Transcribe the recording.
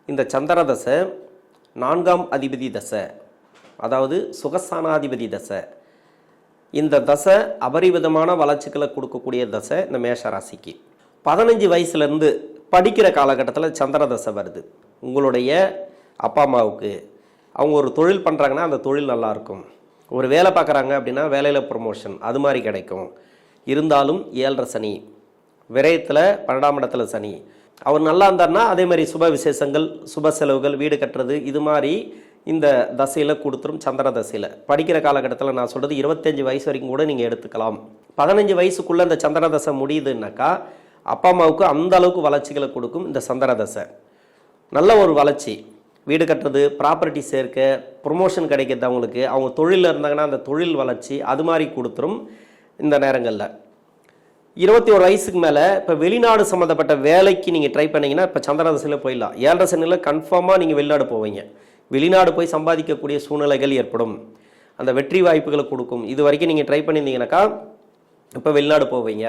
இந்த சந்திர தசை 4ஆம் அதிபதி தசை, அதாவது சுகஸ்தானாதிபதி தசை. இந்த தசை அபரிவிதமான வளர்ச்சிகளை கொடுக்கக்கூடிய தசை இந்த மேஷ ராசிக்கு. 15 வயசுலேருந்து படிக்கிற காலகட்டத்தில் சந்திர தசை வருது. உங்களுடைய அப்பா அம்மாவுக்கு அவங்க ஒரு தொழில் பண்ணுறாங்கன்னா அந்த தொழில் நல்லாயிருக்கும். ஒரு வேலை பார்க்குறாங்க அப்படின்னா வேலையில் ப்ரொமோஷன் அது மாதிரி கிடைக்கும். இருந்தாலும் 7.5 சனி, விரயத்தில் 12ஆம் இடத்துல சனி. அவர் நல்லா இருந்தார்னா அதே மாதிரி சுப விசேஷங்கள், சுப செலவுகள், வீடு கட்டுறது இது மாதிரி இந்த தசையில் கொடுத்துரும். சந்திர தசையில் படிக்கிற காலகட்டத்தில் நான் சொல்கிறது 25 வயசு வரைக்கும் கூட நீங்கள் எடுத்துக்கலாம். 15 வயசுக்குள்ளே இந்த சந்திர தசை முடியுதுன்னாக்கா அப்பா அம்மாவுக்கு அந்த அளவுக்கு வளர்ச்சிகளை கொடுக்கும் இந்த சந்திர தசை. நல்ல ஒரு வளர்ச்சி, வீடு கட்டுறது, ப்ராப்பர்ட்டி சேர்க்க, ப்ரொமோஷன் கிடைக்கிறது, அவங்களுக்கு அவங்க தொழிலில் இருந்தாங்கன்னா அந்த தொழில் வளர்ச்சி அது மாதிரி கொடுத்துரும். இந்த நேரங்களில் 21 வயசுக்கு மேலே இப்போ வெளிநாடு சம்மந்தப்பட்ட வேலைக்கு நீங்கள் ட்ரை பண்ணிங்கன்னா இப்போ சந்திர தசையில் போயிடலாம். 7.5 சனியில் கன்ஃபார்மாக நீங்கள் வெளிநாடு போவீங்க. வெளிநாடு போய் சம்பாதிக்கக்கூடிய சூழ்நிலைகள் ஏற்படும். அந்த வெற்றி வாய்ப்புகளை கொடுக்கும். இது வரைக்கும் நீங்கள் ட்ரை பண்ணியிருந்தீங்கன்னாக்கா இப்போ வெளிநாடு போவீங்க.